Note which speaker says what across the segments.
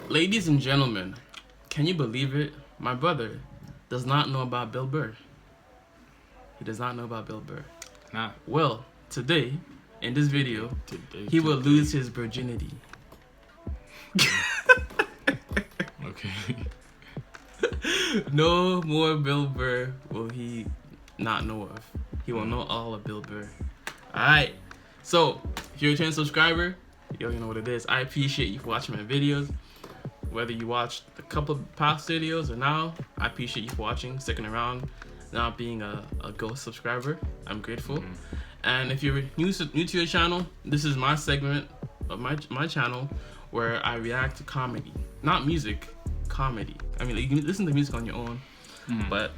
Speaker 1: Ladies and gentlemen, can you believe it? My brother does not know about Bill Burr. He does not know about Bill Burr.
Speaker 2: Nah.
Speaker 1: Well, today, in this video, he will lose his virginity.
Speaker 2: Okay.
Speaker 1: No more Bill Burr will he not know of. He will know all of Bill Burr. Alright. So, if you're a channel subscriber, you know what it is. I appreciate you for watching my videos. Whether you watched a couple of past videos or now, I appreciate you for watching, sticking around, not being a ghost subscriber. I'm grateful. And if you're new to your channel, this is my segment of my channel where I react to comedy. Not music, comedy. I mean, you can listen to music on your own, but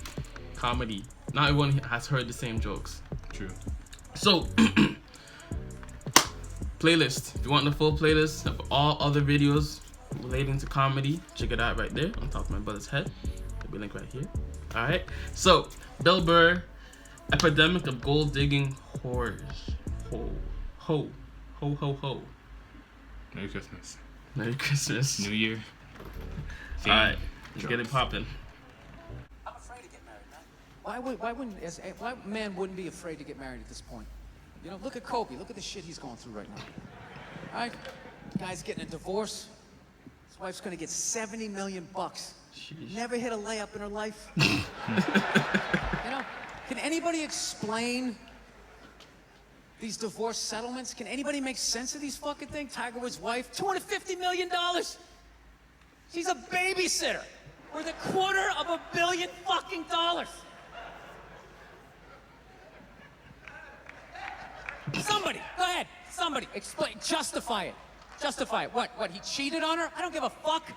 Speaker 1: comedy. Not everyone has heard the same jokes.
Speaker 2: True.
Speaker 1: So, playlist. If you want the full playlist of all other videos relating to comedy, check it out right there on top of my brother's head. There'll be a link right here. Alright. So, Bill Burr, Epidemic of Gold Digging Whores. Ho.
Speaker 2: Merry Christmas.
Speaker 1: Merry Christmas.
Speaker 2: New Year.
Speaker 1: Alright, let's get it popping.
Speaker 3: I'm afraid to get married, man. Why man wouldn't be afraid to get married at this point? You know, look at Kobe. Look at the shit he's going through right now. All right? The guy's getting a divorce. His wife's gonna get $70 million.
Speaker 1: Sheesh.
Speaker 3: Never hit a layup in her life. You know, can anybody explain these divorce settlements? Can anybody make sense of these fucking things? Tiger Woods' wife, $250 million. She's a babysitter worth $250 million fucking dollars. Somebody, go ahead. Somebody, explain, justify it. Justify it. What, he cheated on her? I don't give a fuck.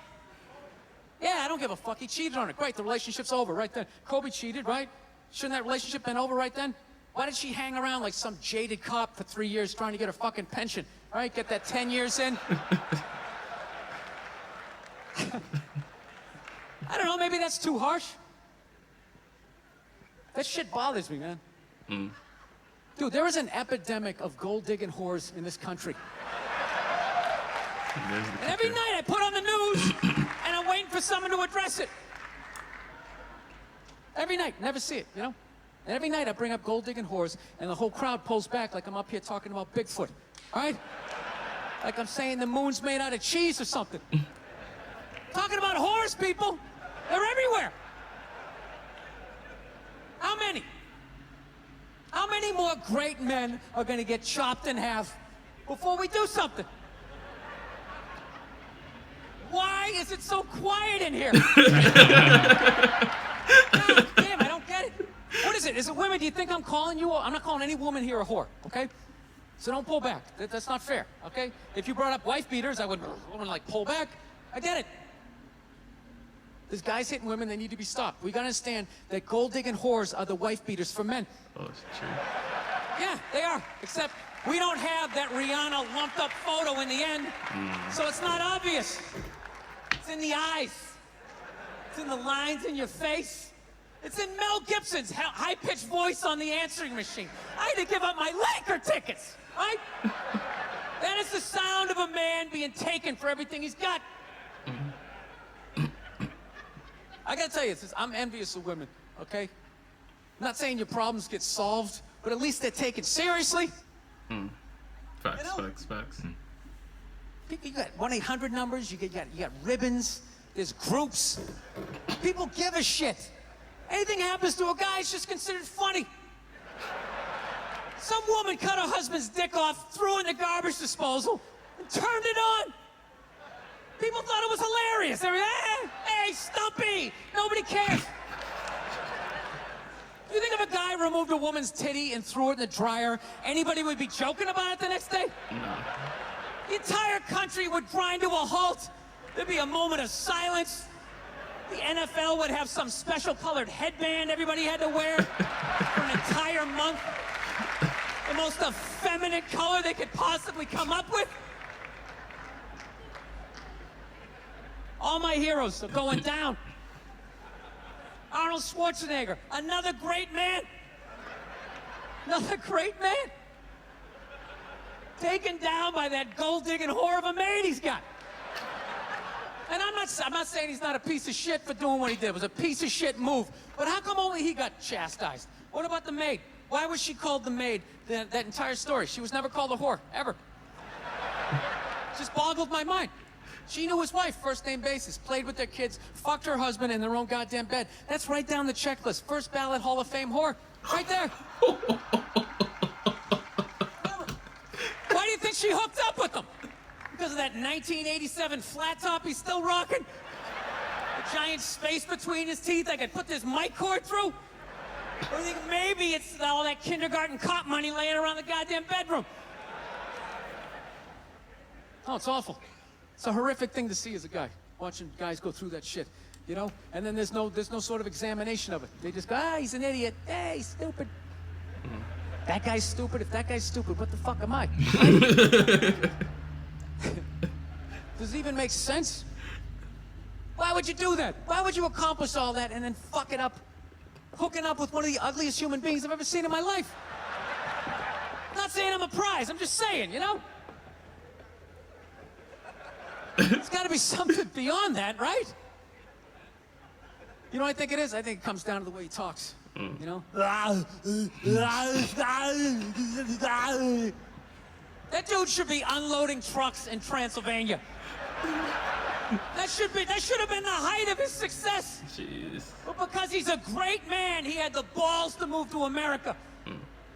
Speaker 3: Yeah, I don't give a fuck. He cheated on her. Great, the relationship's over right then. Kobe cheated, right? Shouldn't that relationship been over right then? Why did she hang around like some jaded cop for 3 years trying to get her fucking pension? All right, get that 10 years in. I don't know, maybe that's too harsh. That shit bothers me, man. Dude, there is an epidemic of gold-digging whores in this country. And every night I put on the news, and I'm waiting for someone to address it. Every night, never see it, you know? And every night I bring up gold-digging whores, and the whole crowd pulls back like I'm up here talking about Bigfoot, all right? Like I'm saying the moon's made out of cheese or something. Talking about whores, people. They're everywhere. How many? How many more great men are gonna get chopped in half before we do something? Why is it so quiet in here? God damn, I don't get it. What is it? Is it women? Do you think I'm calling you? I'm not calling any woman here a whore, okay? So don't pull back. That's not fair, okay? If you brought up wife beaters, I would like pull back. I get it. There's guys hitting women, they need to be stopped. We gotta understand that gold-digging whores are the wife beaters for men.
Speaker 1: Oh, it's true.
Speaker 3: Yeah, they are. Except we don't have that Rihanna lumped up photo in the end. So it's not obvious. It's in the eyes. It's in the lines in your face. It's in Mel Gibson's high-pitched voice on the answering machine. I had to give up my Laker tickets, right? That is the sound of a man being taken for everything he's got. I gotta tell you, I'm envious of women, okay? I'm not saying your problems get solved, but at least they're taken seriously.
Speaker 1: Facts,
Speaker 3: You know?
Speaker 1: facts.
Speaker 3: You got 1-800 numbers, you got ribbons, there's groups. People give a shit. Anything happens to a guy, it's just considered funny. Some woman cut her husband's dick off, threw it in the garbage disposal, and turned it on. People thought it was hilarious. They were, hey, Stumpy! Nobody cares. You think if a guy removed a woman's titty and threw it in the dryer, anybody would be joking about it the next day?
Speaker 1: No.
Speaker 3: The entire country would grind to a halt. There'd be a moment of silence. The NFL would have some special colored headband everybody had to wear for an entire month. The most effeminate color they could possibly come up with. All my heroes are going down. Arnold Schwarzenegger, another great man. Another great man. Taken down by that gold-digging whore of a maid he's got. And I'm not saying he's not a piece of shit for doing what he did. It was a piece of shit move. But how come only he got chastised? What about the maid? Why was she called the maid that entire story? She was never called a whore, ever. Just boggled my mind. She knew his wife, first name basis, played with their kids, fucked her husband in their own goddamn bed. That's right down the checklist. First ballot Hall of Fame whore. Right there. Why do you think she hooked up with him? Because of that 1987 flat top he's still rocking? A giant space between his teeth I could put this mic cord through? Or you think maybe it's all that kindergarten cop money laying around the goddamn bedroom? Oh, it's awful. It's a horrific thing to see as a guy, watching guys go through that shit, you know? And then there's no sort of examination of it. They just go, he's an idiot. Hey, he's stupid. That guy's stupid. If that guy's stupid, what the fuck am I? Does it even make sense? Why would you do that? Why would you accomplish all that and then fuck it up, hooking up with one of the ugliest human beings I've ever seen in my life? I'm not saying I'm a prize. I'm just saying, you know? There's got to be something beyond that, right? You know what I think it is? I think it comes down to the way he talks. You know? That dude should be unloading trucks in Transylvania. That should have been the height of his success.
Speaker 1: Jeez.
Speaker 3: But because he's a great man, he had the balls to move to America.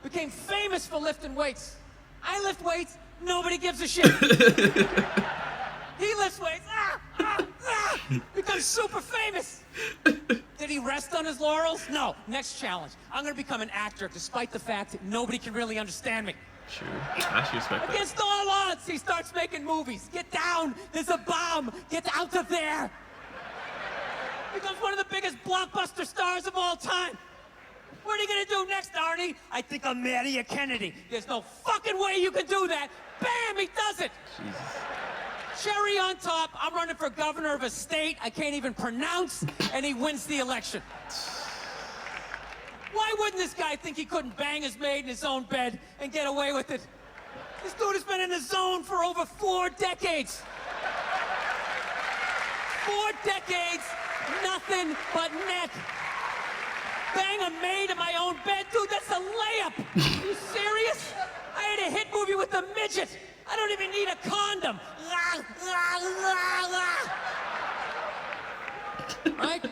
Speaker 3: Became famous for lifting weights. I lift weights, nobody gives a shit. He lifts weights, becomes super famous. Did he rest on his laurels? No. Next challenge. I'm gonna become an actor despite the fact that nobody can really understand me.
Speaker 1: True. I actually respect that.
Speaker 3: Against all odds, he starts making movies. Get down, there's a bomb, get out of there. Becomes one of the biggest blockbuster stars of all time. What are you gonna do next, Arnie? I think I'll marry a Kennedy. There's no fucking way you can do that. Bam, he does it.
Speaker 1: Jesus.
Speaker 3: Cherry on top, I'm running for governor of a state I can't even pronounce, and he wins the election. Why wouldn't this guy think he couldn't bang his maid in his own bed and get away with it? This dude has been in the zone for over 4 decades. 4 decades, nothing but net. Bang a maid in my own bed? Dude, that's a layup. Are you serious? I had a hit movie with a midget. I don't even need a condom. Right?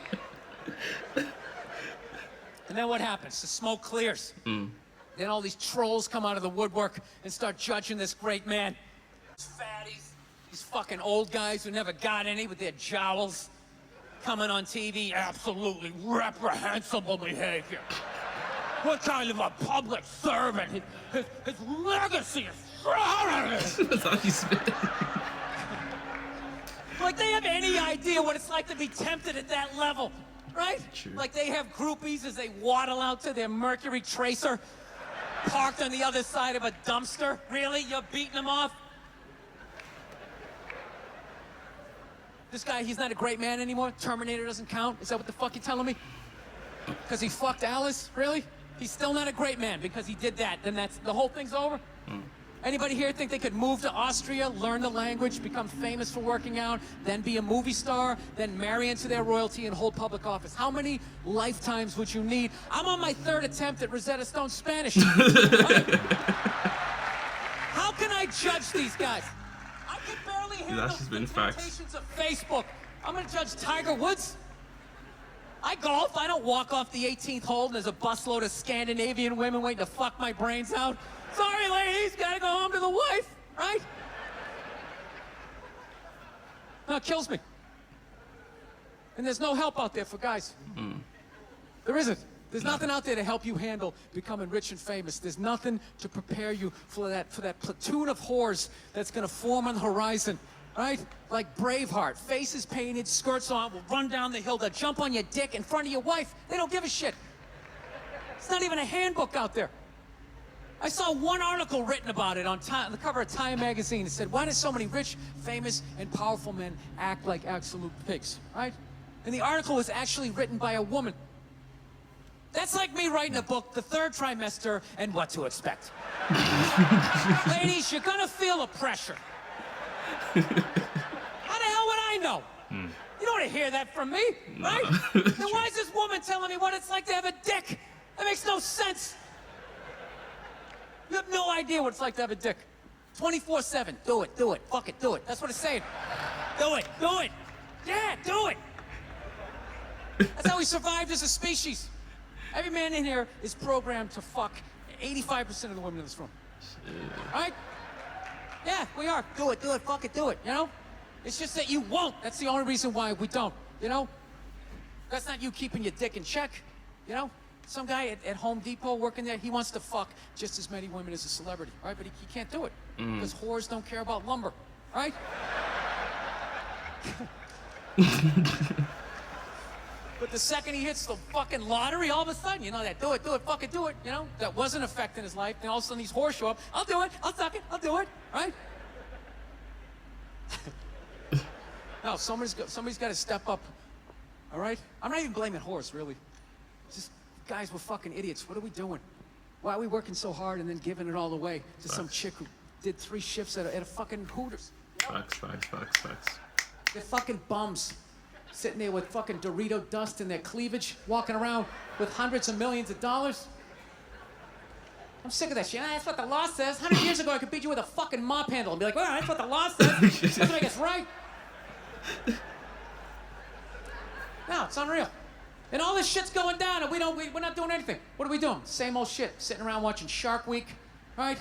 Speaker 3: And then what happens? The smoke clears. Then all these trolls come out of the woodwork and start judging this great man. These fatties, these fucking old guys who never got any with their jowls, coming on TV, absolutely reprehensible behavior. What kind of a public servant? His legacy is
Speaker 1: That's how you spit.
Speaker 3: like they have any idea what it's like to be tempted at that level, right?
Speaker 1: True.
Speaker 3: Like they have groupies as they waddle out to their Mercury Tracer, parked on the other side of a dumpster. Really? You're beating them off? This guy, he's not a great man anymore? Terminator doesn't count? Is that what the fuck you're telling me? Because he fucked Alice? Really? He's still not a great man because he did that. Then that's the whole thing's over? Anybody here think they could move to Austria, learn the language, become famous for working out, then be a movie star, then marry into their royalty and hold public office? How many lifetimes would you need? I'm on my 3rd attempt at Rosetta Stone Spanish. Right? How can I judge these guys? I can barely handle
Speaker 1: That's just
Speaker 3: the
Speaker 1: been facts.
Speaker 3: temptations of Facebook. I'm gonna judge Tiger Woods? I golf. I don't walk off the 18th hole and there's a busload of Scandinavian women waiting to fuck my brains out. Sorry, ladies, gotta go home to the wife, right? No, it kills me. And there's no help out there for guys. There isn't. There's nothing out there to help you handle becoming rich and famous. There's nothing to prepare you for that platoon of whores that's gonna form on the horizon, right? Like Braveheart, faces painted, skirts on, will run down the hill, they'll jump on your dick in front of your wife. They don't give a shit. It's not even a handbook out there. I saw one article written about it on the cover of Time magazine. It said, why do so many rich, famous, and powerful men act like absolute pigs, right? And the article was actually written by a woman. That's like me writing a book, The Third Trimester, and What to Expect. Ladies, you're gonna feel a pressure. How the hell would I know? You don't want to hear that from me, right? Then why is this woman telling me what it's like to have a dick? That makes no sense. You have no idea what it's like to have a dick. 24/7. Do it. Fuck it, do it. That's what it's saying. Do it. Yeah, do it. That's how we survived as a species. Every man in here is programmed to fuck 85% of the women in this room. Right? Yeah, we are. Do it, fuck it, do it, you know? It's just that you won't. That's the only reason why we don't, you know? That's not you keeping your dick in check, you know? Some guy at Home Depot working there, he wants to fuck just as many women as a celebrity, right? But he can't do it because whores don't care about lumber, right? But the second he hits the fucking lottery, all of a sudden, you know, that do it, fuck it, do it, you know? That wasn't affecting his life. Then all of a sudden these whores show up. I'll do it, I'll suck it, I'll do it, right? No, somebody's got to step up, all right? I'm not even blaming whores, really. Just, guys, we're fucking idiots. What are we doing? Why are we working so hard and then giving it all away to some chick who did 3 shifts at a fucking Hooters? You know?
Speaker 2: Facts.
Speaker 3: They're fucking bums. Sitting there with fucking Dorito dust in their cleavage, walking around with hundreds of millions of dollars. I'm sick of that shit. That's what the law says. 100 years ago, I could beat you with a fucking mop handle and be like, well, that's what the law says. Doesn't make us right. No, it's unreal. And all this shit's going down, and we're not doing anything. What are we doing? Same old shit. Sitting around watching Shark Week, right?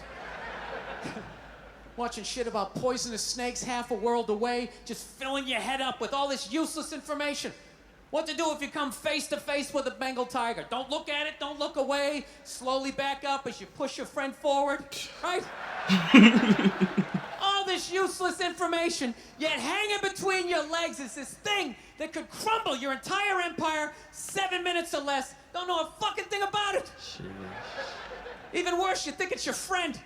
Speaker 3: Watching shit about poisonous snakes half a world away, just filling your head up with all this useless information. What to do if you come face to face with a Bengal tiger? Don't look at it, don't look away. Slowly back up as you push your friend forward, right? All this useless information, yet hanging between your legs is this thing that could crumble your entire empire 7 minutes or less. Don't know a fucking thing about it. Even worse, you think it's your friend.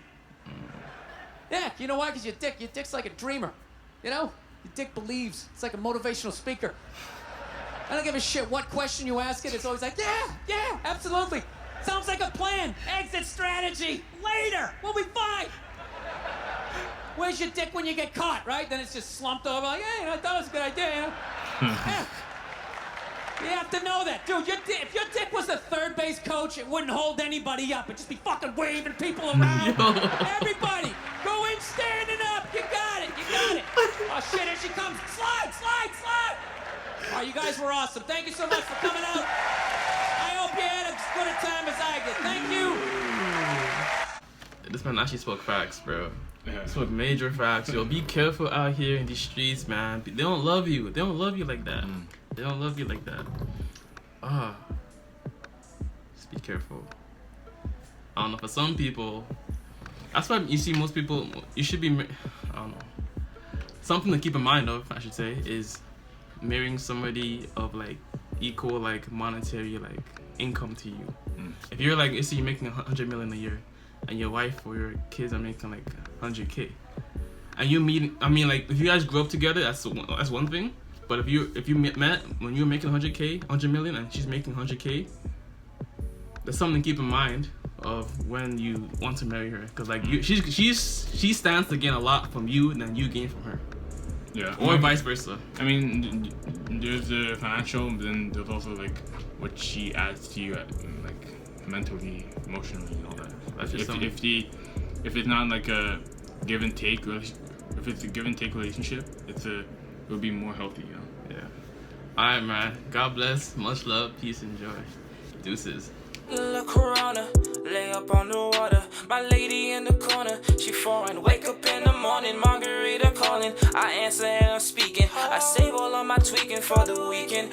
Speaker 3: Yeah, you know why? Because your dick's like a dreamer, you know? Your dick believes. It's like a motivational speaker. I don't give a shit what question you ask it. It's always like, yeah, absolutely. Sounds like a plan. Exit strategy. Later. We'll be fine. Where's your dick when you get caught, right? Then it's just slumped over. Like, hey, I thought it was a good idea, you know? Yeah. You have to know that. Dude, if your dick was a third base coach, it wouldn't hold anybody up. It'd just be fucking waving people around. Everybody, go in standing up. You got it. Oh, shit, here she comes. Slide. Oh, you guys were awesome. Thank you so much for coming out. I hope you had as good a time as I did. Thank you.
Speaker 1: This man actually spoke facts, bro.
Speaker 2: Yeah.
Speaker 1: Spoke major facts. Yo, be careful out here in these streets, man. They don't love you. They don't love you like that. They don't love you like that. Just be careful. I don't know. For some people, that's why you see most people. You should be. I don't know. Something to keep in mind of, I should say, is marrying somebody of like equal like monetary like income to you. If you're like, let's say you're making $100 million a year, and your wife or your kids are making like $100K, and you meet, I mean, like if you guys grew up together, that's one thing. But if you met when you're making $100 million, and she's making $100K, there's something to keep in mind of when you want to marry her, because like she stands to gain a lot from you than you gain from her.
Speaker 2: Yeah.
Speaker 1: Or vice versa.
Speaker 2: I mean, there's the financial, but then there's also like what she adds to you, like mentally, emotionally, and all that.
Speaker 1: That's just
Speaker 2: if it's not like a give and take, if it's a give and take relationship, it would be more healthy, you know.
Speaker 1: Yeah. All right, man. God bless. Much love, peace, and joy. Deuces.
Speaker 4: La Corona, lay up on the water. My lady in the corner, she foreign. Wake up in the morning, margarita calling. I answer and I'm speaking. I save all of my tweaking for the weekend.